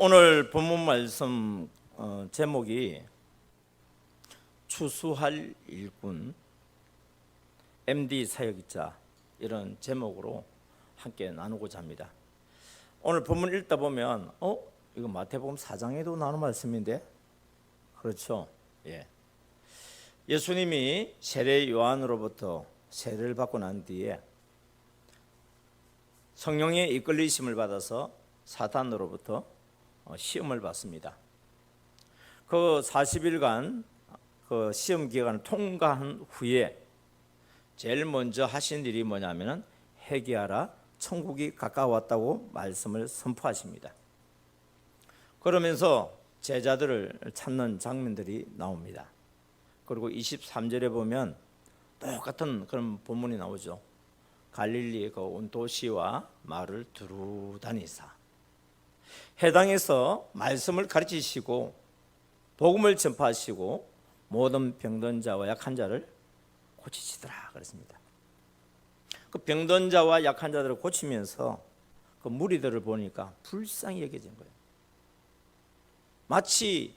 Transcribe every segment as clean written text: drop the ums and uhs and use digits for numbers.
오늘 본문 말씀 제목이 추수할 일꾼 MD 사역자, 이런 제목으로 함께 나누고자 합니다. 오늘 본문 읽다 보면 이거 마태복음 4장에도 나오는 말씀인데, 그렇죠? 예. 예수님이 세례 요한으로부터 세례를 받고 난 뒤에 성령의 이끌리심을 받아서 사탄으로부터 시험을 받습니다. 그 40일간 그 시험 기간을 통과한 후에 제일 먼저 하신 일이 뭐냐면은 회개하라, 천국이 가까웠다고 말씀을 선포하십니다. 그러면서 제자들을 찾는 장면들이 나옵니다. 그리고 23절에 보면 똑같은 그런 본문이 나오죠. 갈릴리의 그 온 도시와 마을을 두루 다니사 해당에서 말씀을 가르치시고 복음을 전파하시고 모든 병든 자와 약한 자를 고치시더라 그랬습니다. 그 병든 자와 약한 자들을 고치면서 그 무리들을 보니까 불쌍히 여겨진 거예요. 마치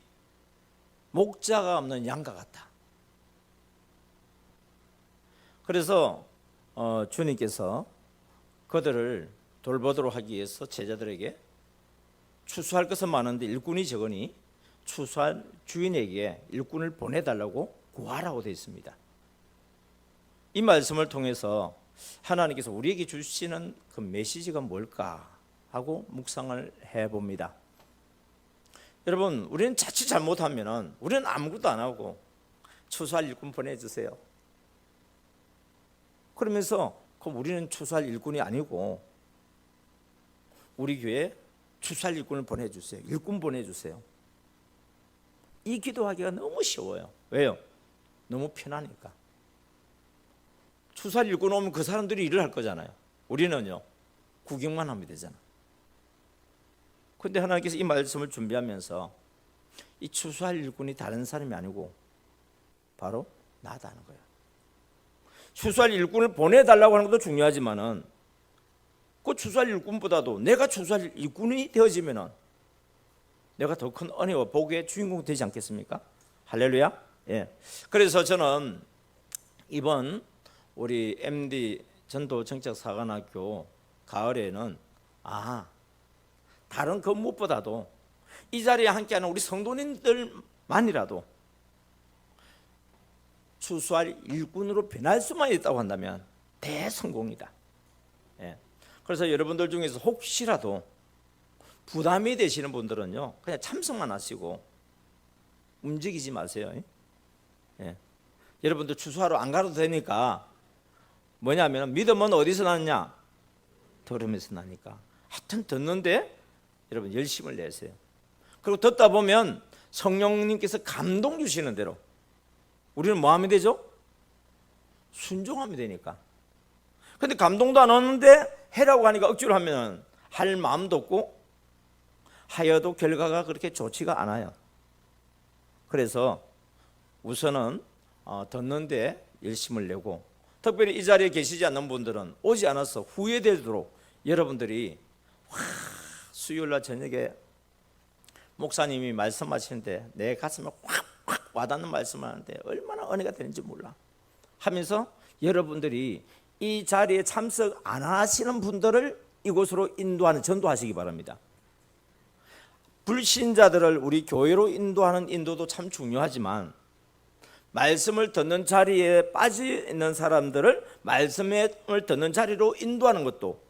목자가 없는 양과 같다. 그래서 주님께서 그들을 돌보도록 하기 위해서 제자들에게 추수할 것은 많은데 일꾼이 적으니 추수할 주인에게 일꾼을 보내달라고 구하라고 되어 있습니다. 이 말씀을 통해서 하나님께서 우리에게 주시는 그 메시지가 뭘까 하고 묵상을 해봅니다. 여러분, 우리는 자칫 잘못하면 우리는 아무것도 안 하고 추수할 일꾼 보내주세요. 그러면서 그럼 우리는 추수할 일꾼이 아니고 우리 교회에 추수할 일꾼을 보내주세요. 일꾼 보내주세요. 이 기도하기가 너무 쉬워요. 왜요? 너무 편하니까. 추수할 일꾼 오면 그 사람들이 일을 할 거잖아요. 우리는요, 구경만 하면 되잖아. 그런데 하나님께서 이 말씀을 준비하면서 이 추수할 일꾼이 다른 사람이 아니고 바로 나다는 거예요. 추수할 일꾼을 보내달라고 하는 것도 중요하지만은 그 추수할 일꾼보다도 내가 추수할 일꾼이 되어지면은 내가 더 큰 은혜와 복의 주인공이 되지 않겠습니까? 할렐루야. 예. 그래서 저는 이번 우리 MD 전도 정책 사관학교 가을에는 다른 그 무엇보다도 이 자리에 함께하는 우리 성도님들만이라도 추수할 일꾼으로 변할 수만 있다고 한다면 대성공이다. 예. 그래서 여러분들 중에서 혹시라도 부담이 되시는 분들은요, 그냥 참석만 하시고 움직이지 마세요. 예. 여러분들 추수하러 안 가도 되니까 뭐냐면 믿음은 어디서 나느냐? 들으면서 나니까. 하여튼 듣는데 여러분 열심을 내세요. 그리고 듣다 보면 성령님께서 감동 주시는 대로 우리는 뭐 하면 되죠? 순종하면 되니까. 근데 감동도 안 오는데 해라고 하니까 억지로 하면 할 마음도 없고 하여도 결과가 그렇게 좋지가 않아요. 그래서 우선은 듣는데 열심을 내고, 특별히 이 자리에 계시지 않는 분들은 오지 않아서 후회되도록 여러분들이 수요일날 저녁에 목사님이 말씀하시는데 내 가슴에 확 와닿는 말씀을 하는데 얼마나 은혜가 되는지 몰라 하면서 여러분들이 이 자리에 참석 안 하시는 분들을 이곳으로 인도하는, 전도하시기 바랍니다. 불신자들을 우리 교회로 인도하는 인도도 참 중요하지만 말씀을 듣는 자리에 빠져 있는 사람들을 말씀을 듣는 자리로 인도하는 것도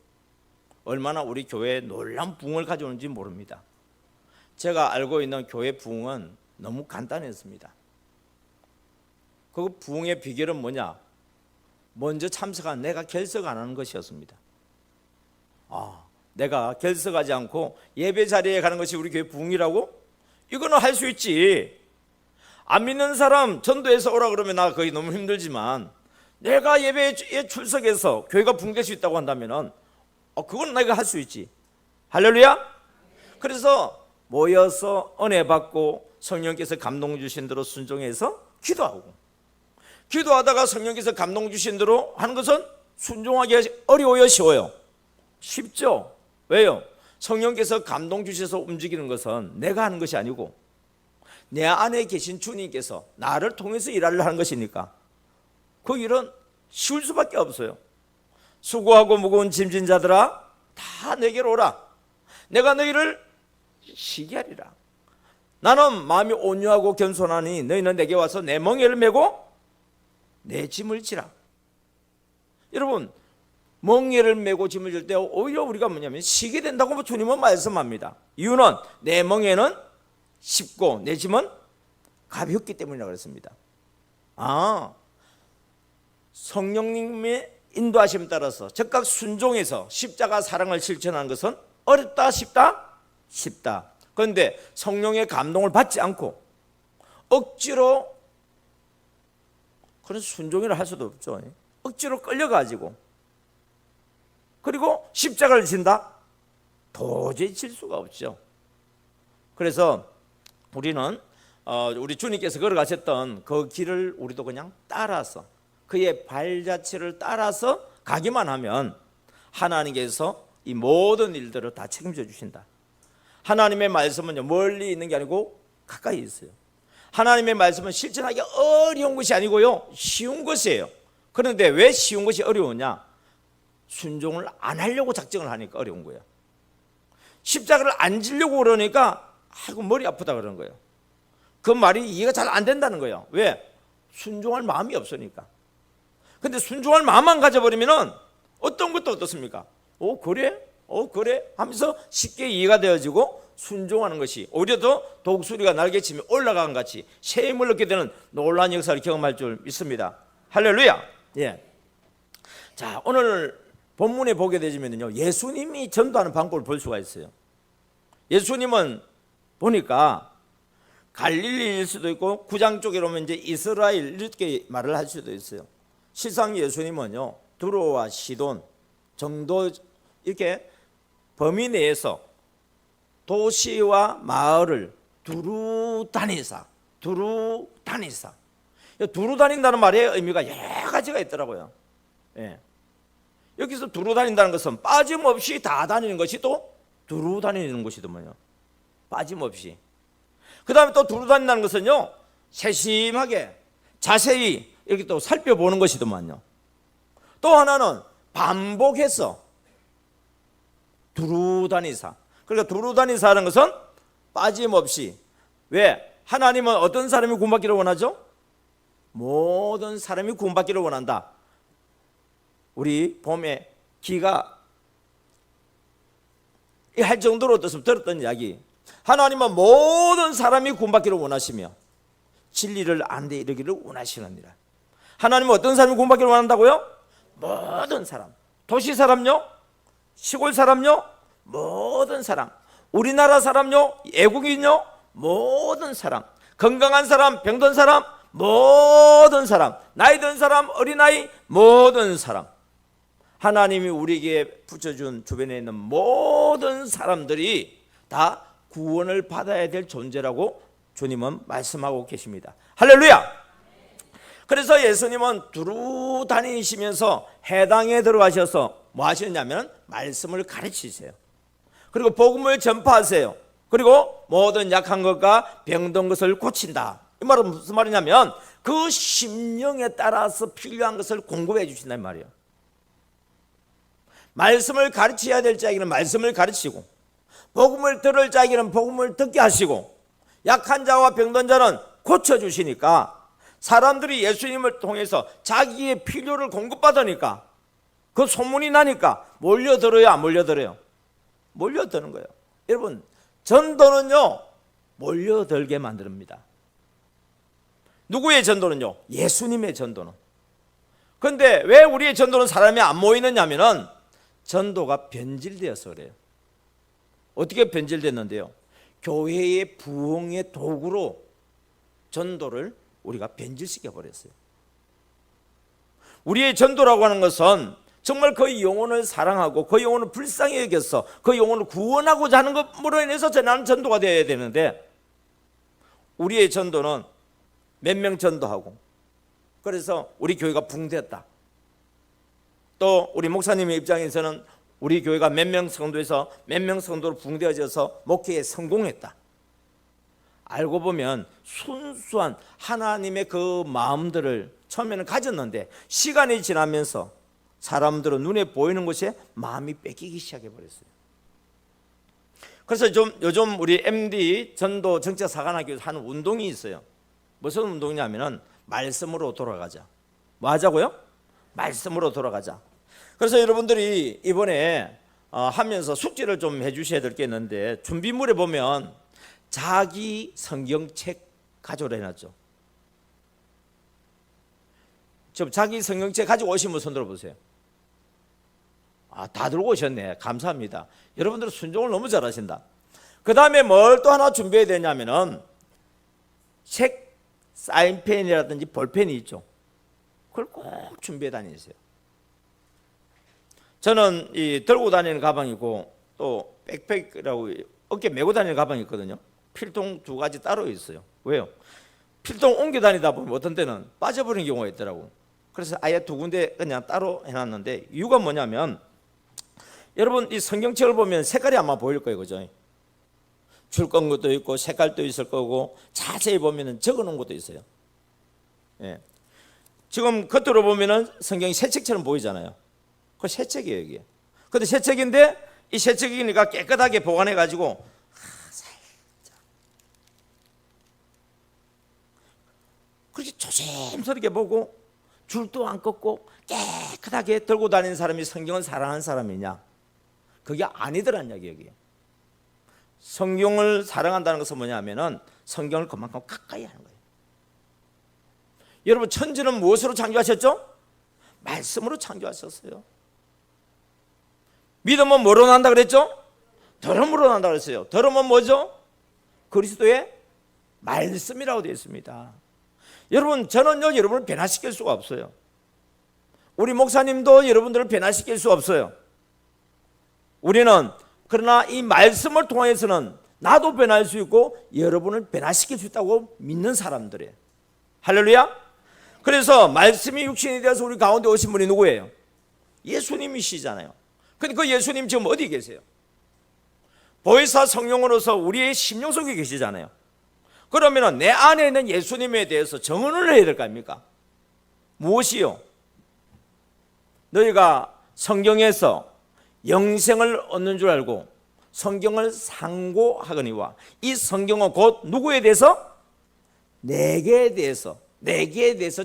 얼마나 우리 교회에 놀라운 부흥을 가져오는지 모릅니다. 제가 알고 있는 교회 부흥은 너무 간단했습니다. 그 부흥의 비결은 뭐냐? 먼저 참석한 내가 결석 안 하는 것이었습니다. 내가 결석하지 않고 예배 자리에 가는 것이 우리 교회 부흥이라고? 이거는 할 수 있지. 안 믿는 사람 전도해서 오라 그러면 나 거의 너무 힘들지만 내가 예배에 출석해서 교회가 부흥될 수 있다고 한다면은 그건 내가 할 수 있지. 할렐루야. 그래서 모여서 은혜 받고 성령께서 감동 주신 대로 순종해서 기도하다가 성령께서 감동 주신 대로 하는 것은 순종하기 어려워요, 쉬워요? 쉽죠. 왜요? 성령께서 감동 주셔서 움직이는 것은 내가 하는 것이 아니고 내 안에 계신 주님께서 나를 통해서 일하려 하는 것이니까 그 일은 쉬울 수밖에 없어요. 수고하고 무거운 짐진 자들아 다 내게로 오라. 내가 너희를 쉬게 하리라. 나는 마음이 온유하고 겸손하니 너희는 내게 와서 내 멍에를 메고 내 짐을 지라. 여러분, 멍에를 메고 짐을 질 때 오히려 우리가 뭐냐면 쉬게 된다고 주님은 말씀합니다. 이유는 내 멍에는 쉽고 내 짐은 가볍기 때문이라고 그랬습니다. 성령님의 인도하심 따라서 즉각 순종해서 십자가 사랑을 실천하는 것은 어렵다 쉽다? 쉽다. 그런데 성령의 감동을 받지 않고 억지로 그런 순종이라 할 수도 없죠. 억지로 끌려가지고 그리고 십자가를 진다? 도저히 질 수가 없죠. 그래서 우리는 우리 주님께서 걸어가셨던 그 길을 우리도 그냥 따라서 그의 발자취를 따라서 가기만 하면 하나님께서 이 모든 일들을 다 책임져 주신다. 하나님의 말씀은요 멀리 있는 게 아니고 가까이 있어요. 하나님의 말씀은 실천하기 어려운 것이 아니고요 쉬운 것이에요. 그런데 왜 쉬운 것이 어려우냐? 순종을 안 하려고 작정을 하니까 어려운 거예요. 십자가를 안 지려고 그러니까 아이고 머리 아프다 그러는 거예요. 그 말이 이해가 잘 안 된다는 거예요. 왜? 순종할 마음이 없으니까. 근데 순종할 마음만 가져버리면은 어떤 것도 어떻습니까? 그래? 그래? 하면서 쉽게 이해가 되어지고 순종하는 것이 오히려 더 독수리가 날개치며 올라간 같이 새 힘을 얻게 되는 놀라운 역사를 경험할 줄 믿습니다. 할렐루야. 예. 자, 오늘 본문에 보게 되면요 예수님이 전도하는 방법을 볼 수가 있어요. 예수님은 보니까 갈릴리일 수도 있고 구장 쪽에 오면 이제 이스라엘 이렇게 말을 할 수도 있어요. 실상 예수님은요 두로와 시돈 정도 이렇게 범위 내에서 도시와 마을을 두루 다니사 두루 다닌다는 말의 의미가 여러 가지가 있더라고요. 예. 여기서 두루 다닌다는 것은 빠짐없이 다 다니는 것이 또 두루 다니는 것이더만요. 빠짐없이. 그 다음에 또 두루 다닌다는 것은요 세심하게 자세히 이렇게 또 살펴보는 것이더만요. 또 하나는 반복해서 두루 다니사. 그러니까 두루 다니사라는 것은 빠짐없이. 왜? 하나님은 어떤 사람이 구원받기를 원하죠? 모든 사람이 구원받기를 원한다. 우리 봄에 기가 할 정도로 들었던 이야기. 하나님은 모든 사람이 구원받기를 원하시며 진리를 아는데 이르기를 원하시느니라. 하나님은 어떤 사람이 구원받기를 원한다고요? 모든 사람. 도시 사람요? 시골 사람요? 모든 사람. 우리나라 사람요? 외국인요? 모든 사람. 건강한 사람, 병든 사람, 모든 사람. 나이 든 사람, 어린아이, 모든 사람. 하나님이 우리에게 붙여준 주변에 있는 모든 사람들이 다 구원을 받아야 될 존재라고 주님은 말씀하고 계십니다. 할렐루야. 그래서 예수님은 두루 다니시면서 해당에 들어가셔서 뭐 하시느냐면 말씀을 가르치세요. 그리고 복음을 전파하세요. 그리고 모든 약한 것과 병든 것을 고친다. 이 말은 무슨 말이냐면 그 심령에 따라서 필요한 것을 공급해 주신다는 말이에요. 말씀을 가르쳐야 될 자에게는 말씀을 가르치고 복음을 들을 자에게는 복음을 듣게 하시고 약한 자와 병든 자는 고쳐주시니까 사람들이 예수님을 통해서 자기의 필요를 공급받으니까 그 소문이 나니까 몰려들어요 안 몰려들어요? 몰려드는 거예요. 여러분 전도는요 몰려들게 만듭니다. 누구의 전도는요? 예수님의 전도는. 그런데 왜 우리의 전도는 사람이 안 모이느냐면은 전도가 변질되어서 그래요. 어떻게 변질됐는데요? 교회의 부흥의 도구로 전도를 우리가 변질시켜 버렸어요. 우리의 전도라고 하는 것은 정말 그 영혼을 사랑하고 그 영혼을 불쌍히 여겨서 그 영혼을 구원하고자 하는 것으로 인해서 전하는 전도가 되어야 되는데 우리의 전도는 몇 명 전도하고 그래서 우리 교회가 붕괴했다. 또 우리 목사님의 입장에서는 우리 교회가 몇 명 성도에서 몇 명 성도로 붕대어져서 목회에 성공했다. 알고 보면 순수한 하나님의 그 마음들을 처음에는 가졌는데 시간이 지나면서 사람들은 눈에 보이는 것에 마음이 뺏기기 시작해 버렸어요. 그래서 요즘 우리 MD 전도 정책 사관학교에서 하는 운동이 있어요. 무슨 운동이냐면은 말씀으로 돌아가자. 뭐 하자고요? 말씀으로 돌아가자. 그래서 여러분들이 이번에 하면서 숙제를 좀 해주셔야 될 게 있는데 준비물에 보면 자기 성경책 가져오라 해놨죠. 좀 자기 성경책 가지고 오신 분 손 들어보세요. 다 들고 오셨네. 감사합니다. 여러분들은 순종을 너무 잘하신다. 그 다음에 뭘 또 하나 준비해야 되냐면은 책 사인펜이라든지 볼펜이 있죠. 그걸 꼭 준비해 다니세요. 저는 이 들고 다니는 가방이고 또 백팩이라고 어깨 메고 다니는 가방이 있거든요. 필통 두 가지 따로 있어요. 왜요? 필통 옮겨 다니다 보면 어떤 때는 빠져버리는 경우가 있더라고. 그래서 아예 두 군데 그냥 따로 해놨는데 이유가 뭐냐면 여러분 이 성경책을 보면 색깔이 아마 보일 거예요. 그죠? 줄건 것도 있고 색깔도 있을 거고 자세히 보면 적어놓은 것도 있어요. 예. 지금 겉으로 보면 성경이 새 책처럼 보이잖아요. 그거 새 책이에요 이게. 근데 새 책인데 이 새 책이니까 깨끗하게 보관해가지고 살짝 그렇게 조심스럽게 보고 줄도 안 꺾고 깨끗하게 들고 다니는 사람이 성경을 사랑하는 사람이냐? 그게 아니더란 이야기 여기에. 성경을 사랑한다는 것은 뭐냐면은 성경을 그만큼 가까이 하는 거예요. 여러분 천지는 무엇으로 창조하셨죠? 말씀으로 창조하셨어요. 믿음은 뭐로 난다 그랬죠? 들음으로 난다 그랬어요. 들음은 뭐죠? 그리스도의 말씀이라고 되어 있습니다. 여러분 저는요 여러분을 변화시킬 수가 없어요. 우리 목사님도 여러분들을 변화시킬 수 없어요. 우리는 그러나 이 말씀을 통해서는 나도 변할 수 있고 여러분을 변화시킬 수 있다고 믿는 사람들이에요. 할렐루야. 그래서 말씀이 육신이 되어서 우리 가운데 오신 분이 누구예요? 예수님이시잖아요. 근데 그 예수님 지금 어디 계세요? 보혜사 성령으로서 우리의 심령 속에 계시잖아요. 그러면 내 안에 있는 예수님에 대해서 정언을 해야 될 거 아닙니까? 무엇이요? 너희가 성경에서 영생을 얻는 줄 알고 성경을 상고하거니와 이 성경은 곧 누구에 대해서? 내게 대해서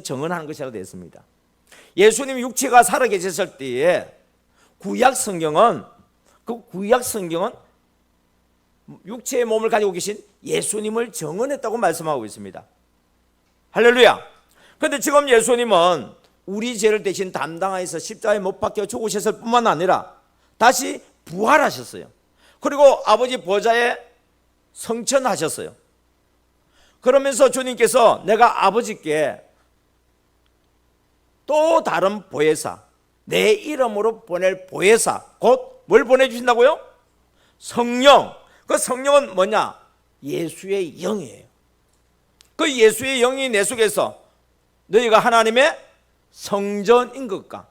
정언하는 것이라고 되어 있습니다. 예수님 육체가 살아계셨을 때에 구약 성경은 육체의 몸을 가지고 계신 예수님을 정언했다고 말씀하고 있습니다. 할렐루야. 그런데 지금 예수님은 우리 죄를 대신 담당하여서 십자가에 못 박혀 죽으셨을 뿐만 아니라 다시 부활하셨어요. 그리고 아버지 보좌에 성천하셨어요. 그러면서 주님께서 내가 아버지께 또 다른 보혜사, 내 이름으로 보낼 보혜사, 곧 뭘 보내주신다고요? 성령. 그 성령은 뭐냐? 예수의 영이에요. 그 예수의 영이 내 속에서 너희가 하나님의 성전인 것과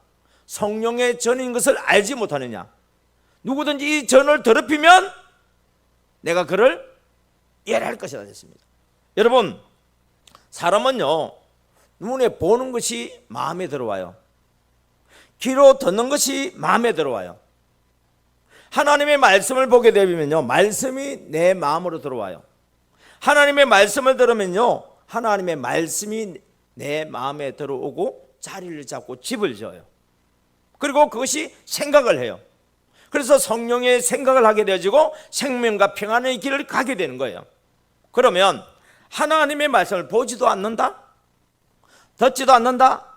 성령의 전인 것을 알지 못하느냐? 누구든지 이 전을 더럽히면 내가 그를 멸할 것이라 했습니다. 여러분 사람은요 눈에 보는 것이 마음에 들어와요. 귀로 듣는 것이 마음에 들어와요. 하나님의 말씀을 보게 되면요 말씀이 내 마음으로 들어와요. 하나님의 말씀을 들으면요 하나님의 말씀이 내 마음에 들어오고 자리를 잡고 집을 지어요. 그리고 그것이 생각을 해요. 그래서 성령의 생각을 하게 되어지고 생명과 평안의 길을 가게 되는 거예요. 그러면 하나님의 말씀을 보지도 않는다? 듣지도 않는다?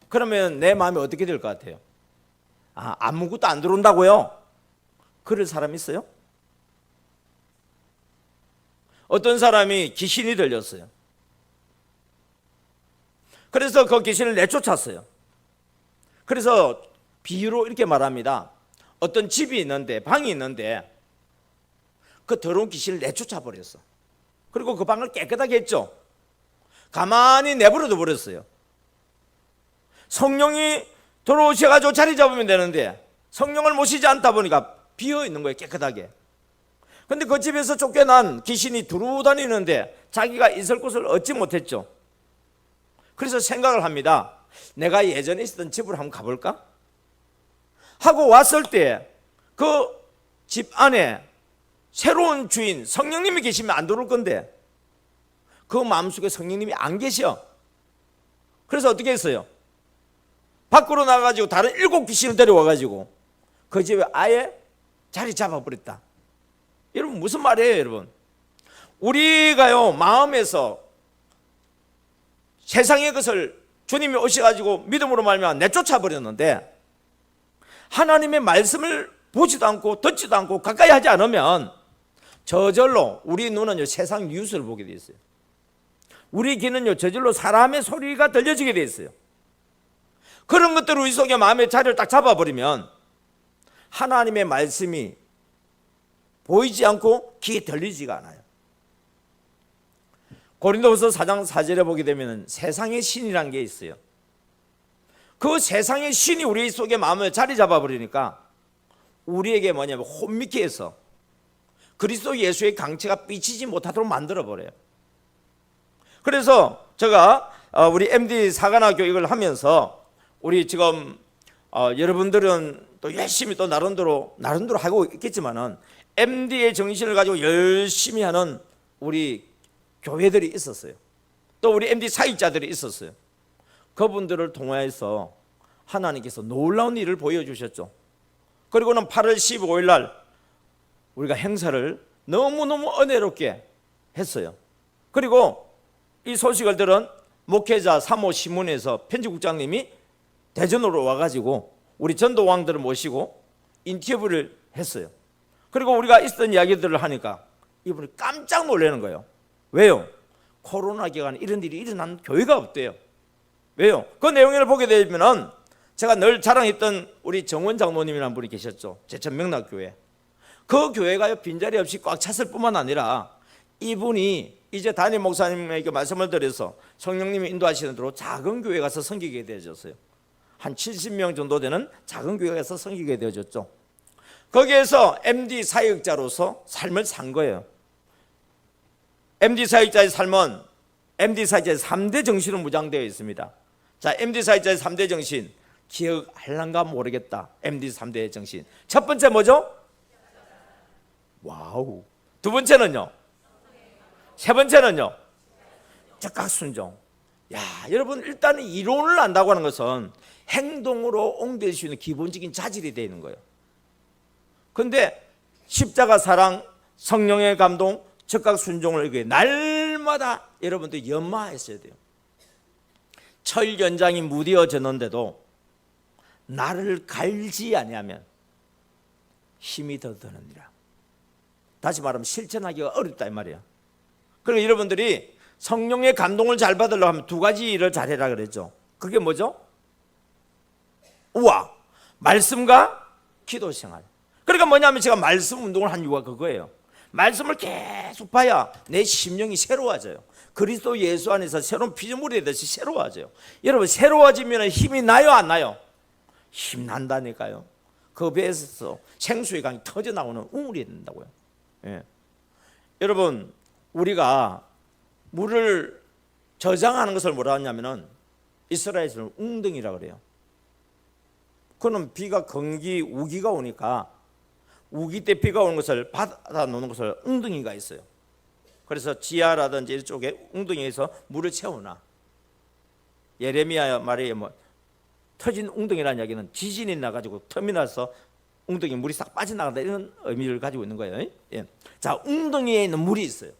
그러면 내 마음이 어떻게 될 것 같아요? 아무것도 안 들어온다고요? 그럴 사람 있어요? 어떤 사람이 귀신이 들렸어요. 그래서 그 귀신을 내쫓았어요. 그래서 비유로 이렇게 말합니다. 어떤 집이 있는데 방이 있는데 그 더러운 귀신을 내쫓아 버렸어. 그리고 그 방을 깨끗하게 했죠. 가만히 내버려 둬 버렸어요. 성령이 들어오셔가지고 자리 잡으면 되는데 성령을 모시지 않다 보니까 비어 있는 거예요, 깨끗하게. 근데 그 집에서 쫓겨난 귀신이 두루 다니는데 자기가 있을 곳을 얻지 못했죠. 그래서 생각을 합니다. 내가 예전에 있었던 집으로 한번 가볼까? 하고 왔을 때 그 집 안에 새로운 주인 성령님이 계시면 안 들어올 건데 그 마음속에 성령님이 안 계셔. 그래서 어떻게 했어요? 밖으로 나가가지고 다른 7 귀신을 데려와가지고 그 집에 아예 자리 잡아버렸다. 여러분 무슨 말이에요, 여러분? 우리가요 마음에서 세상의 것을 주님이 오셔가지고 믿음으로 말미암아 내쫓아 버렸는데 하나님의 말씀을 보지도 않고 듣지도 않고 가까이 하지 않으면 저절로 우리 눈은요 세상 뉴스를 보게 돼 있어요. 우리 귀는요 저절로 사람의 소리가 들려지게 돼 있어요. 그런 것들을 우리 속에 마음의 자리를 딱 잡아버리면 하나님의 말씀이 보이지 않고 귀에 들리지가 않아요. 고린도후서 4장 4절에 보게 되면 세상의 신이라는 게 있어요. 그 세상의 신이 우리 속에 마음을 자리 잡아버리니까 우리에게 뭐냐면 혼미케 해서 그리스도 예수의 강체가 삐치지 못하도록 만들어버려요. 그래서 제가 우리 MD 사관학 교육을 하면서 우리 지금 여러분들은 또 열심히 또 나름대로 하고 있겠지만은 MD의 정신을 가지고 열심히 하는 우리 교회들이 있었어요. 또 우리 MD 사역자들이 있었어요. 그분들을 통해서 하나님께서 놀라운 일을 보여주셨죠. 그리고는 8월 15일 날 우리가 행사를 너무너무 은혜롭게 했어요. 그리고 이 소식을 들은 목회자 3호 신문에서 편집국장님이 대전으로 와가지고 우리 전도왕들을 모시고 인터뷰를 했어요. 그리고 우리가 있었던 이야기들을 하니까 이분이 깜짝 놀라는 거예요. 왜요? 코로나 기간에 이런 일이 일어난 교회가 없대요. 왜요? 그 내용을 보게 되면은 제가 늘 자랑했던 우리 정원 장로님이라는 분이 계셨죠. 제천 명락교회. 그 교회가 빈자리 없이 꽉 찼을 뿐만 아니라 이분이 이제 담임 목사님에게 말씀을 드려서 성령님이 인도하시는 대로 작은 교회 가서 섬기게 되어졌어요. 한 70명 정도 되는 작은 교회 가서 섬기게 되어졌죠. 거기에서 MD 사역자로서 삶을 산 거예요. MD 사역자의 삶은 MD 사역자의 3대 정신으로 무장되어 있습니다. 자, MD 사역자의 3대 정신 기억할란가 모르겠다. MD 3대 정신. 첫 번째 뭐죠? 와우. 두 번째는요? 세 번째는요? 즉각 순종. 야, 여러분 일단 이론을 안다고 하는 것은 행동으로 옮길 수 있는 기본적인 자질이 되어 있는 거예요. 그런데 십자가 사랑, 성령의 감동, 즉각 순종을 이렇게 날마다 여러분들 연마했어야 돼요. 철 연장이 무뎌졌는데도 나를 갈지 아니하면 힘이 더 드느니라. 다시 말하면 실천하기가 어렵다 이 말이야. 그리고 여러분들이 성령의 감동을 잘 받으려고 하면 두 가지 일을 잘해라 그랬죠. 그게 뭐죠? 우와, 말씀과 기도 생활. 그러니까 뭐냐면 제가 말씀 운동을 한 이유가 그거예요. 말씀을 계속 봐야 내 심령이 새로워져요. 그리스도 예수 안에서 새로운 피조물이 되듯이 새로워져요. 여러분 새로워지면 힘이 나요 안 나요? 힘 난다니까요. 그 배에서 생수의 강이 터져 나오는 우물이 된다고요. 예. 여러분 우리가 물을 저장하는 것을 뭐라 하냐면은 이스라엘에서는 웅덩이라 그래요. 그는 비가 건기 우기가 오니까 우기 때 비가 오는 것을 받아 놓는 것을 웅덩이가 있어요. 그래서 지하라든지 이쪽에 웅덩이에서 물을 채워놔. 예레미야 말에 뭐 터진 웅덩이라는 이야기는 지진이 나가지고 텀이 나서 웅덩이 물이 싹 빠져나간다 이런 의미를 가지고 있는 거예요. 예. 자, 웅덩이에 있는 물이 있어요.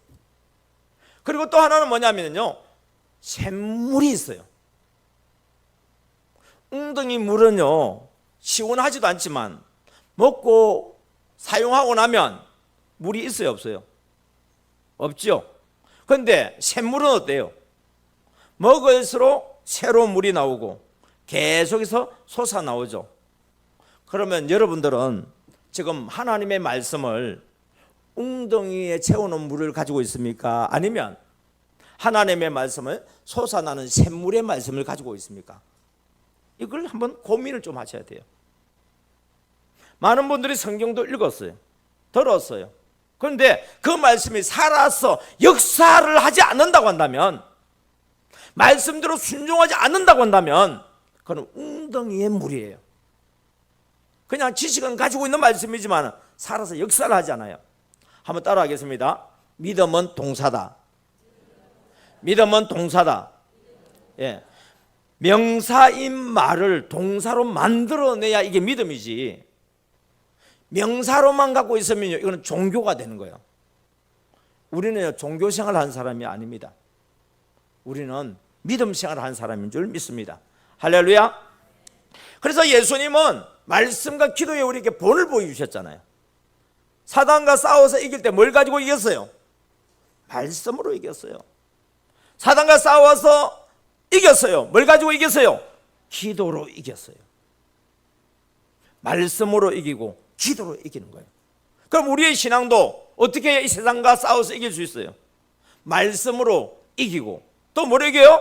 그리고 또 하나는 뭐냐면요, 샘물이 있어요. 웅덩이 물은요 시원하지도 않지만 먹고 사용하고 나면 물이 있어요 없어요? 없죠. 그런데 샘물은 어때요? 먹을수록 새로운 물이 나오고 계속해서 솟아 나오죠. 그러면 여러분들은 지금 하나님의 말씀을 웅덩이에 채워놓은 물을 가지고 있습니까? 아니면 하나님의 말씀을 솟아나는 샘물의 말씀을 가지고 있습니까? 이걸 한번 고민을 좀 하셔야 돼요. 많은 분들이 성경도 읽었어요. 들었어요. 그런데 그 말씀이 살아서 역사를 하지 않는다고 한다면, 말씀대로 순종하지 않는다고 한다면 그건 웅덩이의 물이에요. 그냥 지식은 가지고 있는 말씀이지만 살아서 역사를 하지 않아요. 한번 따라하겠습니다. 믿음은 동사다. 믿음은 동사다. 예. 명사인 말을 동사로 만들어내야 이게 믿음이지, 명사로만 갖고 있으면 이거는 종교가 되는 거예요. 우리는 종교 생활을 한 사람이 아닙니다. 우리는 믿음 생활을 한 사람인 줄 믿습니다. 할렐루야. 그래서 예수님은 말씀과 기도에 우리에게 본을 보여주셨잖아요. 사단과 싸워서 이길 때 뭘 가지고 이겼어요? 말씀으로 이겼어요. 사단과 싸워서 이겼어요. 뭘 가지고 이겼어요? 기도로 이겼어요. 말씀으로 이기고 기도로 이기는 거예요. 그럼 우리의 신앙도 어떻게 이 세상과 싸워서 이길 수 있어요? 말씀으로 이기고 또 뭐로 이겨요?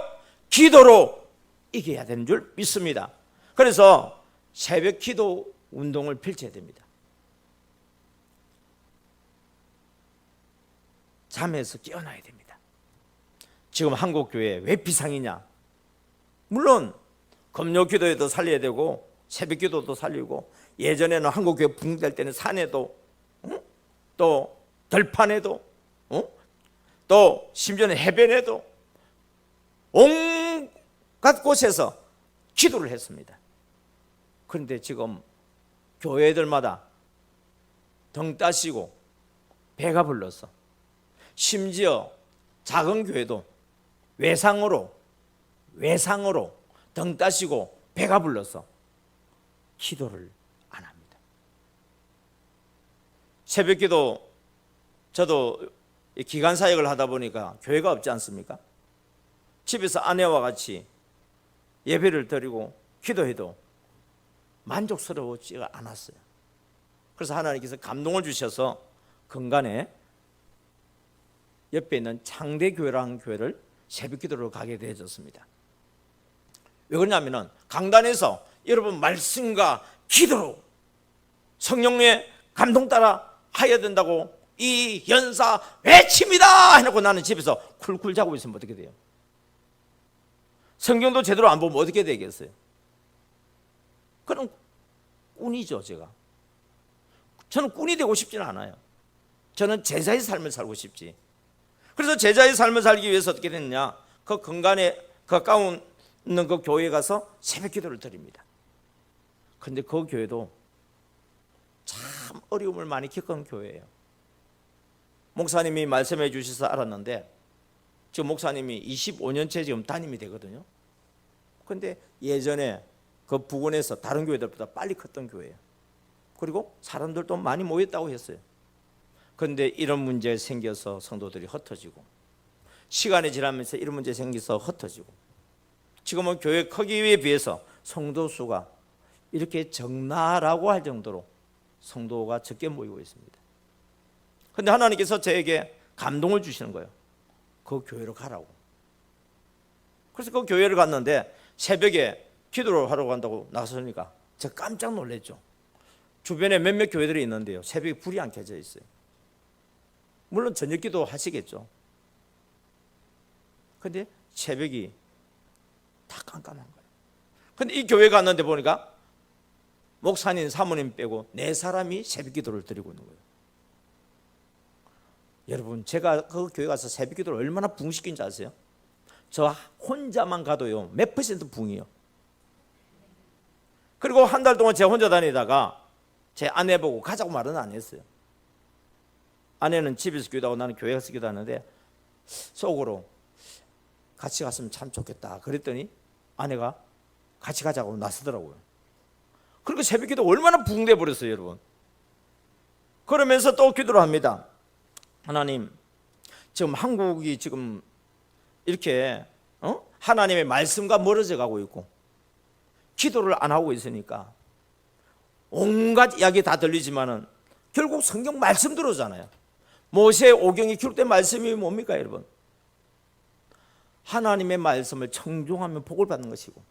기도로 이겨야 되는 줄 믿습니다. 그래서 새벽 기도 운동을 펼쳐야 됩니다. 잠에서 깨어나야 됩니다. 지금 한국 교회 왜 비상이냐? 물론 금요 기도에도 살려야 되고 새벽 기도도 살리고, 예전에는 한국 교회 붕괴될 때는 산에도 또 들판에도 또 심지어는 해변에도 온갖 곳에서 기도를 했습니다. 그런데 지금 교회들마다 등 따시고 배가 불렀어. 심지어 작은 교회도 외상으로 등 따시고 배가 불렀어. 기도를 안 합니다. 새벽기도, 저도 기간 사역을 하다 보니까 교회가 없지 않습니까? 집에서 아내와 같이 예배를 드리고 기도해도 만족스러웠지 않았어요. 그래서 하나님께서 감동을 주셔서 근간에 옆에 있는 창대교회라는 교회를 새벽기도로 가게 되어졌습니다. 왜 그러냐면 강단에서 여러분 말씀과 기도로 성령의 감동 따라 하여야 된다고 이 연사 외칩니다 해놓고 나는 집에서 쿨쿨 자고 있으면 어떻게 돼요? 성경도 제대로 안 보면 어떻게 되겠어요? 그럼 꾼이죠. 저는 꾼이 되고 싶지는 않아요. 저는 제자의 삶을 살고 싶지. 그래서 제자의 삶을 살기 위해서 어떻게 됐느냐, 그 근간에 가까운 있는 그 교회에 가서 새벽 기도를 드립니다. 그런데 그 교회도 참 어려움을 많이 겪은 교회예요. 목사님이 말씀해 주셔서 알았는데, 지금 목사님이 25년째 지금 담임이 되거든요. 그런데 예전에 그 부근에서 다른 교회들보다 빨리 컸던 교회예요. 그리고 사람들도 많이 모였다고 했어요. 그런데 이런 문제 생겨서 성도들이 흩어지고, 시간이 지나면서 이런 문제 생겨서 흩어지고, 지금은 교회 크기에 비해서 성도 수가 이렇게 적나라고 할 정도로 성도가 적게 모이고 있습니다. 그런데 하나님께서 저에게 감동을 주시는 거예요. 그 교회로 가라고. 그래서 그 교회를 갔는데 새벽에 기도를 하러 간다고 나서니까 제가 깜짝 놀랐죠. 주변에 몇몇 교회들이 있는데요, 새벽에 불이 안 켜져 있어요. 물론 저녁 기도 하시겠죠. 그런데 새벽이 다 깜깜한 거예요. 그런데 이 교회 갔는데 보니까 목사님, 사모님 빼고 4사람이 새벽 기도를 드리고 있는 거예요. 여러분, 제가 그 교회 가서 새벽 기도를 얼마나 부흥시킨지 아세요? 저 혼자만 가도요 몇 % 부흥이요. 그리고 한 달 동안 제가 혼자 다니다가 제 아내 보고 가자고 말은 안 했어요. 아내는 집에서 기도하고 나는 교회 가서 기도하는데 속으로 같이 갔으면 참 좋겠다 그랬더니 아내가 같이 가자고 나서더라고요. 그리고 새벽 기도 얼마나 부흥돼 버렸어요, 여러분. 그러면서 또 기도를 합니다. 하나님, 지금 한국이 지금 이렇게 하나님의 말씀과 멀어져 가고 있고 기도를 안 하고 있으니까 온갖 이야기 다 들리지만은 결국 성경 말씀대로잖아요. 모세의 오경이 기록된 말씀이 뭡니까, 여러분? 하나님의 말씀을 청종하면 복을 받는 것이고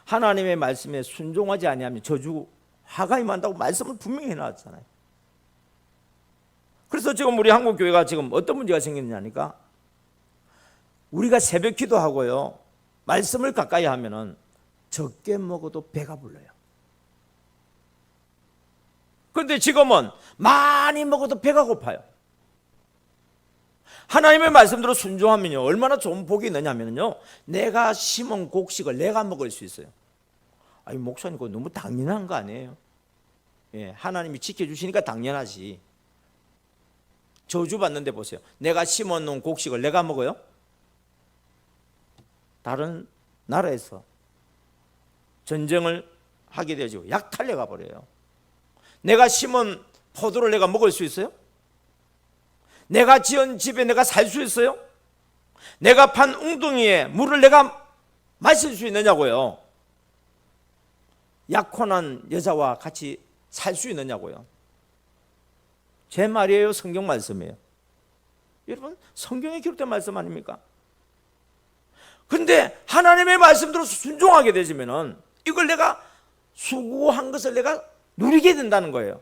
하나님의 말씀에 순종하지 아니하면 저주하는 화가 임한다고 말씀을 분명히 해놨잖아요. 그래서 지금 우리 한국 교회가 지금 어떤 문제가 생겼냐니까, 우리가 새벽 기도하고요, 말씀을 가까이 하면은 적게 먹어도 배가 불러요. 그런데 지금은 많이 먹어도 배가 고파요. 하나님의 말씀대로 순종하면요, 얼마나 좋은 복이 있느냐면요, 내가 심은 곡식을 내가 먹을 수 있어요. 아니, 목사님 그거 너무 당연한 거 아니에요? 예, 하나님이 지켜주시니까 당연하지. 저주받는데 보세요. 내가 심어놓은 곡식을 내가 먹어요? 다른 나라에서 전쟁을 하게 되죠. 약탈려가 버려요. 내가 심은 포도를 내가 먹을 수 있어요? 내가 지은 집에 내가 살 수 있어요? 내가 판 웅덩이에 물을 내가 마실 수 있느냐고요? 약혼한 여자와 같이 살 수 있느냐고요? 제 말이에요? 성경 말씀이에요? 여러분, 성경에 기록된 말씀 아닙니까? 근데 하나님의 말씀대로 순종하게 되시면은 이걸 내가 수고한 것을 내가 누리게 된다는 거예요.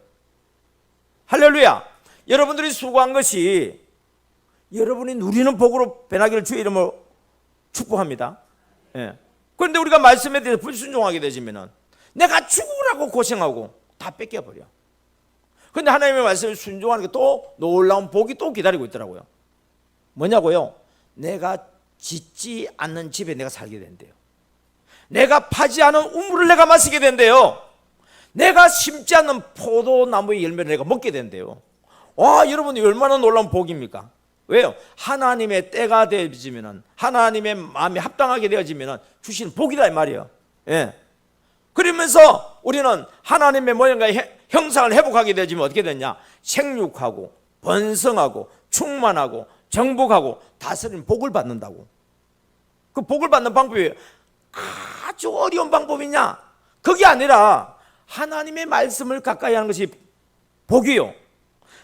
할렐루야. 여러분들이 수고한 것이 여러분이 누리는 복으로 변하기를 주의 이름으로 축복합니다. 예. 그런데 우리가 말씀에 대해서 불순종하게 되시면은 내가 죽으라고 고생하고 다 뺏겨버려. 그런데 하나님의 말씀에 순종하는 게 또 놀라운 복이 또 기다리고 있더라고요. 뭐냐고요? 내가 짓지 않는 집에 내가 살게 된대요. 내가 파지 않은 우물을 내가 마시게 된대요. 내가 심지 않는 포도나무의 열매를 내가 먹게 된대요. 와, 여러분, 얼마나 놀라운 복입니까? 왜요? 하나님의 때가 되어지면은, 하나님의 마음이 합당하게 되어지면은 주시는 복이다 이 말이에요. 예. 그러면서 우리는 하나님의 모양과 형상을 회복하게 되어지면 어떻게 되냐? 생육하고 번성하고 충만하고 정복하고 다스리는 복을 받는다고. 그 복을 받는 방법이 아주 어려운 방법이냐? 그게 아니라 하나님의 말씀을 가까이 하는 것이 복이요.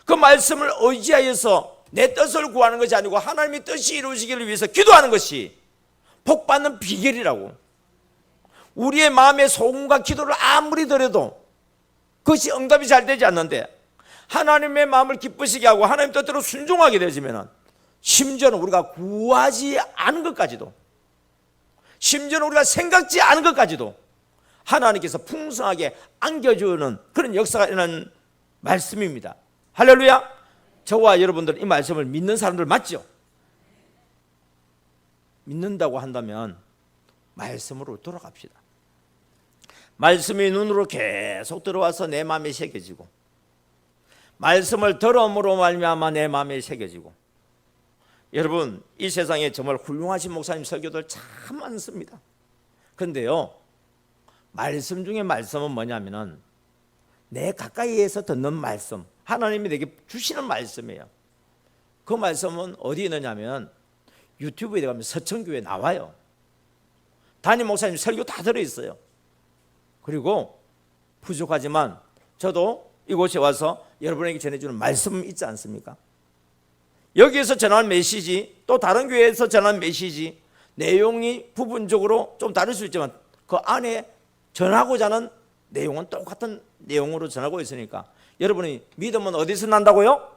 그 말씀을 의지하여서 내 뜻을 구하는 것이 아니고 하나님의 뜻이 이루어지기를 위해서 기도하는 것이 복 받는 비결이라고. 우리의 마음의 소원과 기도를 아무리 드려도 그것이 응답이 잘 되지 않는데, 하나님의 마음을 기쁘시게 하고 하나님 뜻대로 순종하게 되지면 심지어는 우리가 구하지 않은 것까지도, 심지어는 우리가 생각지 않은 것까지도 하나님께서 풍성하게 안겨주는 그런 역사가 일어나는 말씀입니다. 할렐루야. 저와 여러분들 이 말씀을 믿는 사람들 맞죠? 믿는다고 한다면 말씀으로 돌아갑시다. 말씀이 눈으로 계속 들어와서 내 마음에 새겨지고, 말씀을 들음으로 말미암아 내 마음에 새겨지고. 여러분, 이 세상에 정말 훌륭하신 목사님 설교들 참 많습니다. 그런데요, 말씀 중에 말씀은 뭐냐면은 내 가까이에서 듣는 말씀, 하나님이 내게 주시는 말씀이에요. 그 말씀은 어디 있느냐면 유튜브에 가면 서천교회 나와요. 담임 목사님 설교 다 들어있어요. 그리고 부족하지만 저도 이곳에 와서 여러분에게 전해주는 말씀 있지 않습니까? 여기에서 전하는 메시지, 또 다른 교회에서 전하는 메시지, 내용이 부분적으로 좀 다를 수 있지만 그 안에 전하고자 하는 내용은 똑같은 내용으로 전하고 있으니까, 여러분이 믿음은 어디서 난다고요?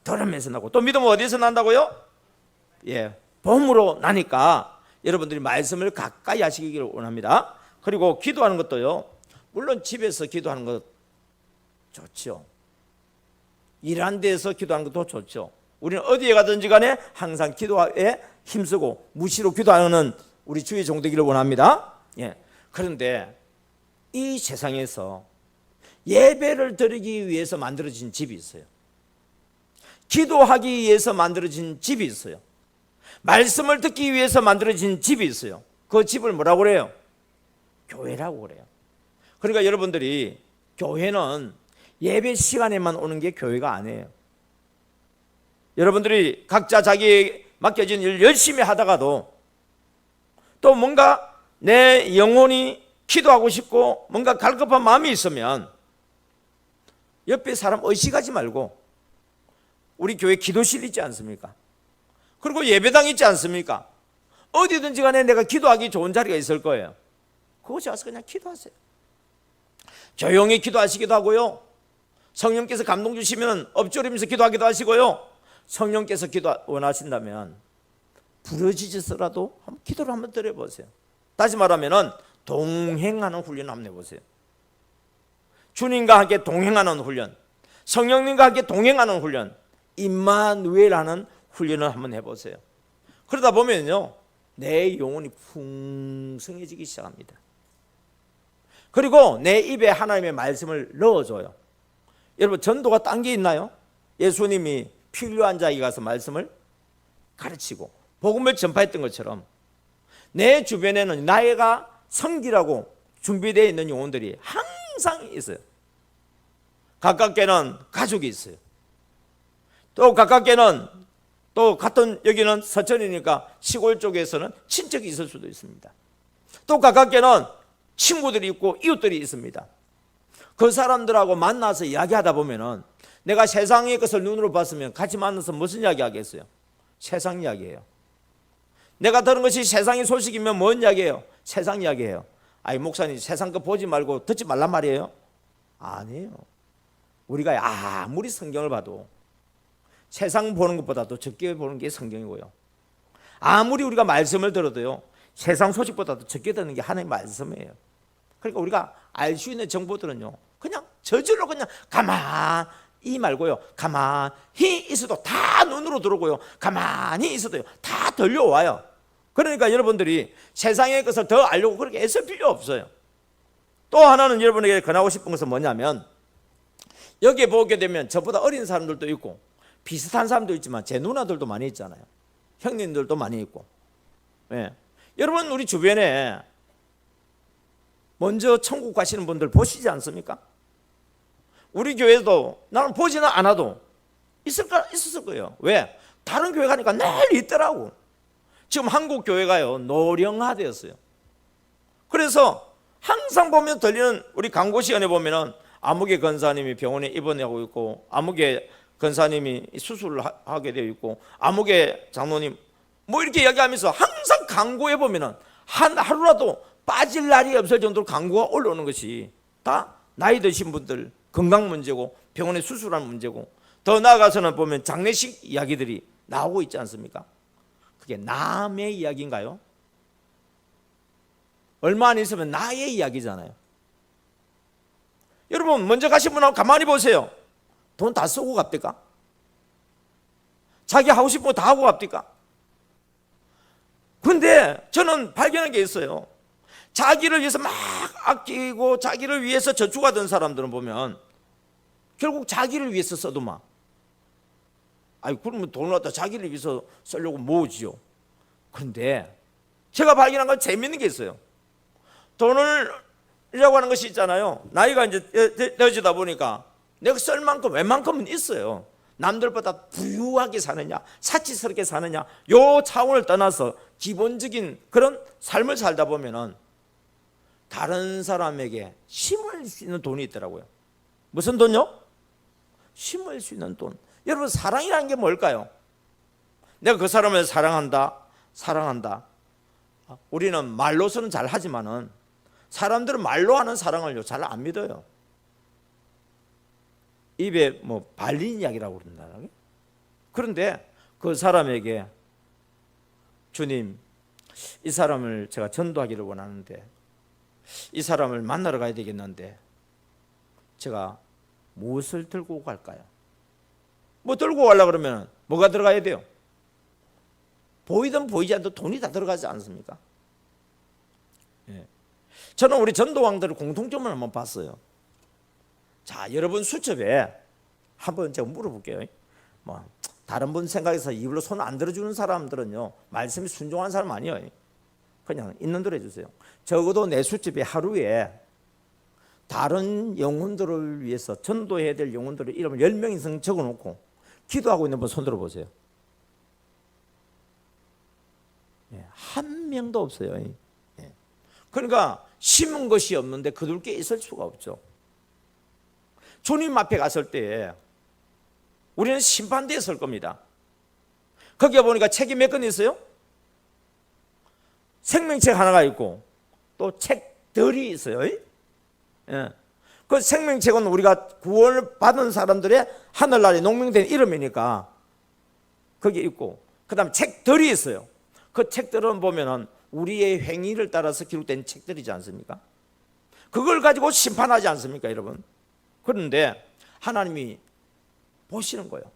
들으면서 나고, 또 믿음은 어디서 난다고요? 예, 봄으로 나니까 여러분들이 말씀을 가까이 하시기를 원합니다. 그리고 기도하는 것도요, 물론 집에서 기도하는 것 좋죠. 일하는 데서 기도하는 것도 좋죠. 우리는 어디에 가든지 간에 항상 기도에 힘쓰고 무시로 기도하는 우리 주의 종되기를 원합니다. 예. 그런데 이 세상에서 예배를 드리기 위해서 만들어진 집이 있어요. 기도하기 위해서 만들어진 집이 있어요. 말씀을 듣기 위해서 만들어진 집이 있어요. 그 집을 뭐라고 그래요? 교회라고 그래요. 그러니까 여러분들이 교회는 예배 시간에만 오는 게 교회가 아니에요. 여러분들이 각자 자기에 맡겨진 일 열심히 하다가도 또 뭔가 내 영혼이 기도하고 싶고 뭔가 갈급한 마음이 있으면 옆에 사람 의식하지 말고, 우리 교회 기도실 있지 않습니까? 그리고 예배당 있지 않습니까? 어디든지 간에 내가 기도하기 좋은 자리가 있을 거예요. 그곳에 와서 그냥 기도하세요. 조용히 기도하시기도 하고요. 성령께서 감동 주시면 엎조리면서 기도하기도 하시고요. 성령께서 기도 원하신다면 부러지셔서라도 기도를 한번 드려보세요. 다시 말하면 동행하는 훈련을 한번 해보세요. 주님과 함께 동행하는 훈련, 성령님과 함께 동행하는 훈련, 임마누엘하는 훈련을 한번 해보세요. 그러다 보면요, 내 영혼이 풍성해지기 시작합니다. 그리고 내 입에 하나님의 말씀을 넣어줘요. 여러분, 전도가 딴 게 있나요? 예수님이 필요한 자에게 가서 말씀을 가르치고 복음을 전파했던 것처럼 내 주변에는 나이가 섬기라고 준비되어 있는 영혼들이 항상 있어요. 가깝게는 가족이 있어요. 또 가깝게는 또 같은 여기는 서천이니까 시골 쪽에서는 친척이 있을 수도 있습니다. 또 가깝게는 친구들이 있고 이웃들이 있습니다. 그 사람들하고 만나서 이야기하다 보면은 내가 세상의 것을 눈으로 봤으면 같이 만나서 무슨 이야기 하겠어요? 세상 이야기예요. 내가 들은 것이 세상의 소식이면 뭔 이야기예요? 세상 이야기예요. 아이, 목사님 세상 거 보지 말고 듣지 말란 말이에요? 아니에요. 우리가 아무리 성경을 봐도 세상 보는 것보다도 적게 보는 게 성경이고요. 아무리 우리가 말씀을 들어도요, 세상 소식보다도 적게 듣는 게 하나님의 말씀이에요. 그러니까 우리가 알 수 있는 정보들은요, 그냥 저절로 그냥 가만히 말고요, 가만히 있어도 다 눈으로 들어오고요, 가만히 있어도요 다 들려와요. 그러니까 여러분들이 세상의 것을 더 알려고 그렇게 애쓸 필요 없어요. 또 하나는 여러분에게 권하고 싶은 것은 뭐냐면, 여기에 보게 되면 저보다 어린 사람들도 있고 비슷한 사람도 있지만 제 누나들도 많이 있잖아요. 형님들도 많이 있고. 예. 여러분, 우리 주변에 먼저 천국 가시는 분들 보시지 않습니까? 우리 교회도 나는 보지는 않아도 있었을 거예요. 왜? 다른 교회 가니까 늘 있더라고. 지금 한국 교회가요, 노령화되었어요. 그래서 항상 보면 들리는, 우리 광고 시간에 보면은 아무개 권사님이 병원에 입원하고 있고, 아무개 권사님이 수술을 하게 되어 있고, 아무개 장로님 뭐 이렇게 이야기하면서 항상 광고에 보면은 하루라도 빠질 날이 없을 정도로 광고가 올라오는 것이 다 나이 드신 분들 건강 문제고 병원에 수술하는 문제고, 더 나아가서는 보면 장례식 이야기들이 나오고 있지 않습니까? 그게 남의 이야기인가요? 얼마 안 있으면 나의 이야기잖아요. 여러분, 먼저 가신 분하고 가만히 보세요. 돈 다 쓰고 갑니까? 자기 하고 싶은 거 다 하고 갑니까? 근데 저는 발견한 게 있어요. 자기를 위해서 막 아끼고 자기를 위해서 저축하던 사람들은 보면 결국 자기를 위해서 써도만, 아니 그러면 돈을 갖다 자기를 위해서 쓰려고 모으지요. 그런데 제가 발견한 건 재밌는 게 있어요. 돈을 이라고 하는 것이 있잖아요. 나이가 이제 되어지다 보니까 내가 쓸 만큼 웬만큼은 있어요. 남들보다 부유하게 사느냐, 사치스럽게 사느냐, 요 차원을 떠나서 기본적인 그런 삶을 살다 보면은 다른 사람에게 심을 수 있는 돈이 있더라고요. 무슨 돈요? 심을 수 있는 돈. 여러분, 사랑이라는 게 뭘까요? 내가 그 사람을 사랑한다. 우리는 말로서는 잘 하지만은 사람들은 말로 하는 사랑을요 잘 안 믿어요. 입에 뭐 발린 이야기라고 그런다. 그런데 그 사람에게, 주님, 이 사람을 제가 전도하기를 원하는데 이 사람을 만나러 가야 되겠는데 제가 무엇을 들고 갈까요? 뭐 들고 가려고 그러면 뭐가 들어가야 돼요? 보이든 보이지 않든 돈이 다 들어가지 않습니까? 예. 저는 우리 전도왕들의 공통점을 한번 봤어요. 자, 여러분 수첩에 한번 제가 물어볼게요. 뭐 다른 분 생각해서 입으로 손 안 들어주는 사람들은요 말씀이 순종한 사람 아니에요. 그냥 있는 대로 해주세요. 적어도 내 수첩에 하루에 다른 영혼들을 위해서 전도해야 될 영혼들의 이름을 10명 이상 적어놓고 기도하고 있는 분 손 들어보세요. 예, 한 명도 없어요. 예. 그러니까 심은 것이 없는데 거둘 게 있을 수가 없죠. 주님 앞에 갔을 때 우리는 심판대에 설 겁니다. 거기에 보니까 책이 몇 권 있어요? 생명책 하나가 있고 또 책들이 있어요. 예. 그 생명책은 우리가 구원을 받은 사람들의 하늘나라에 농명된 이름이니까 거기에 있고, 그 다음에 책들이 있어요. 그 책들은 보면은 우리의 행위를 따라서 기록된 책들이지 않습니까? 그걸 가지고 심판하지 않습니까, 여러분? 그런데 하나님이 보시는 거예요.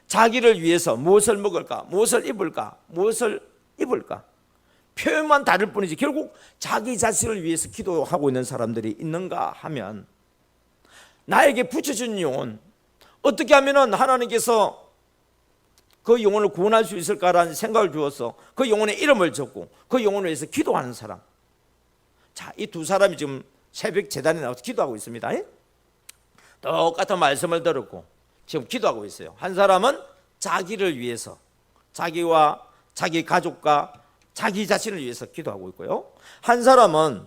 자기를 위해서 무엇을 먹을까, 무엇을 입을까, 무엇을 입을까, 표현만 다를 뿐이지 결국 자기 자신을 위해서 기도하고 있는 사람들이 있는가 하면, 나에게 붙여준 영혼, 어떻게 하면 하나님께서 그 영혼을 구원할 수 있을까라는 생각을 주어서 그 영혼의 이름을 적고 그 영혼을 위해서 기도하는 사람. 자, 이 두 사람이 지금 새벽 제단에 나와서 기도하고 있습니다. 똑같은 말씀을 들었고 지금 기도하고 있어요. 한 사람은 자기를 위해서, 자기와 자기 가족과 자기 자신을 위해서 기도하고 있고요. 한 사람은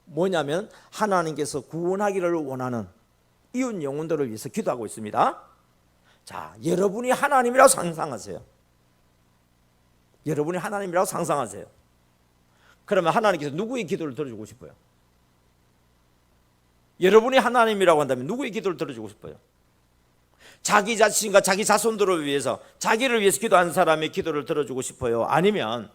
뭐냐면 하나님께서 구원하기를 원하는 이웃 영혼들을 위해서 기도하고 있습니다. 자, 여러분이 하나님이라고 상상하세요. 여러분이 하나님이라고 상상하세요. 그러면 하나님께서 누구의 기도를 들어주고 싶어요? 여러분이 하나님이라고 한다면 누구의 기도를 들어주고 싶어요? 자기 자신과 자기 자손들을 위해서, 자기를 위해서 기도하는 사람의 기도를 들어주고 싶어요? 아니면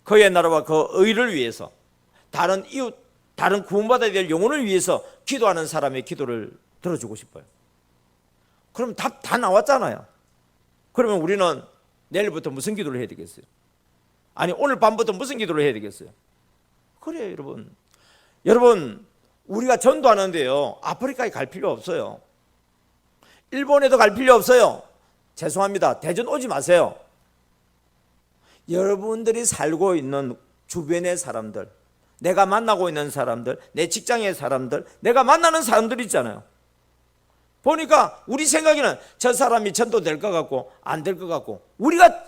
그의 나라와 그 의를 위해서, 다른 이웃, 다른 구원받아야 될 영혼을 위해서 기도하는 사람의 기도를 들어주고 싶어요? 그럼 답 다 나왔잖아요. 그러면 우리는 내일부터 무슨 기도를 해야 되겠어요? 아니, 오늘 밤부터 무슨 기도를 해야 되겠어요? 그래요, 여러분. 여러분, 우리가 전도하는데요, 아프리카에 갈 필요 없어요. 일본에도 갈 필요 없어요. 죄송합니다. 대전 오지 마세요. 여러분들이 살고 있는 주변의 사람들, 내가 만나고 있는 사람들, 내 직장의 사람들, 내가 만나는 사람들 있잖아요. 보니까 우리 생각에는 저 사람이 전도될 것 같고 안 될 것 같고 우리가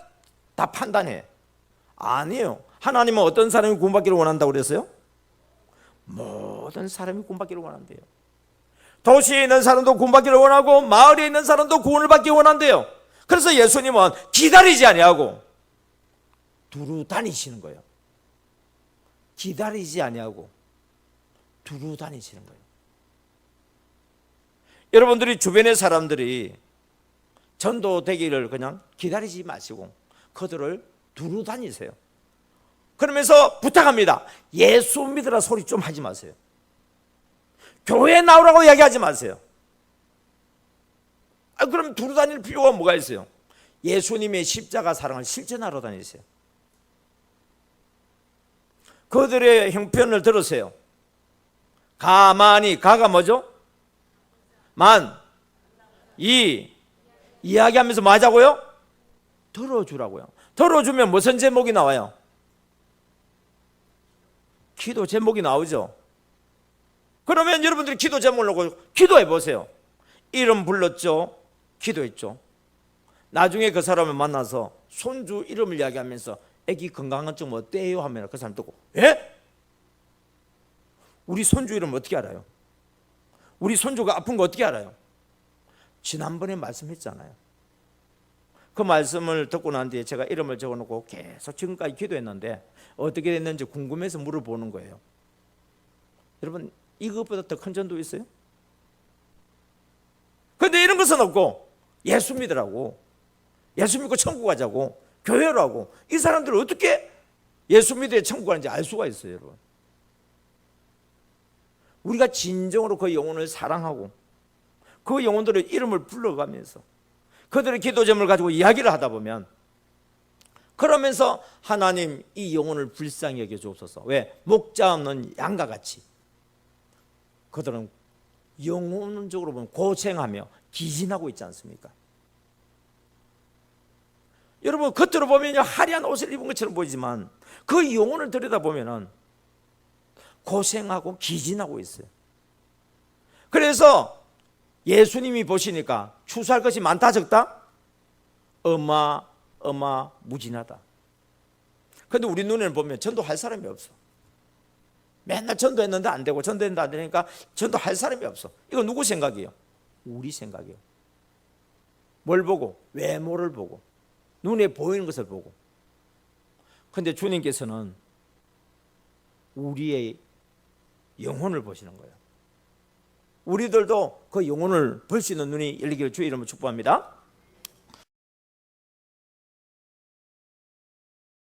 다 판단해. 아니에요. 하나님은 어떤 사람이 구원받기를 원한다고 그랬어요? 모든 사람이 구원받기를 원한대요. 도시에 있는 사람도 구원받기를 원하고 마을에 있는 사람도 구원을 받기 원한대요. 그래서 예수님은 기다리지 아니하고 두루 다니시는 거예요. 기다리지 아니하고 두루 다니시는 거예요. 여러분들이 주변의 사람들이 전도되기를 그냥 기다리지 마시고 그들을 두루 다니세요. 그러면서 부탁합니다. 예수 믿으라 소리 좀 하지 마세요. 교회 나오라고 이야기하지 마세요. 그럼 두루 다닐 필요가 뭐가 있어요? 예수님의 십자가 사랑을 실천하러 다니세요. 그들의 형편을 들으세요. 가만히, 가가 뭐죠? 이야기하면서 뭐 하자고요? 들어주라고요. 들어주면 무슨 제목이 나와요? 기도 제목이 나오죠. 그러면 여러분들이 기도 제목을 놓고 기도해 보세요. 이름 불렀죠? 기도했죠. 나중에 그 사람을 만나서 손주 이름을 이야기하면서 애기 건강은 좀 어때요? 하면 그 사람 듣고, 예? 우리 손주 이름 어떻게 알아요? 우리 손주가 아픈 거 어떻게 알아요? 지난번에 말씀했잖아요. 그 말씀을 듣고 난 뒤에 제가 이름을 적어놓고 계속 지금까지 기도했는데 어떻게 됐는지 궁금해서 물어보는 거예요. 여러분, 이것보다 더 큰 전도 있어요? 그런데 이런 것은 없고 예수 믿으라고, 예수 믿고 천국 가자고, 교회라고. 이 사람들을 어떻게 예수 믿어야 천국 가는지 알 수가 있어요, 여러분. 우리가 진정으로 그 영혼을 사랑하고 그 영혼들의 이름을 불러가면서 그들의 기도 제목을 가지고 이야기를 하다 보면, 그러면서 하나님 이 영혼을 불쌍히 여겨 주옵소서. 왜? 목자 없는 양과 같이 그들은 영혼적으로 보면 고생하며 기진하고 있지 않습니까? 여러분, 겉으로 보면 화려한 옷을 입은 것처럼 보이지만 그 영혼을 들여다보면 고생하고 기진하고 있어요. 그래서 예수님이 보시니까 추수할 것이 많다 적다? 어마무진하다. 그런데 우리 눈에는 보면 전도할 사람이 없어. 맨날 전도했는데 안 되고 전도했는데 안 되니까 전도할 사람이 없어. 이거 누구 생각이에요? 우리 생각이에요. 뭘 보고? 외모를 보고, 눈에 보이는 것을 보고. 그런데 주님께서는 우리의 영혼을 보시는 거예요. 우리들도 그 영혼을 볼 수 있는 눈이 열리기를 주의 이름으로 축복합니다.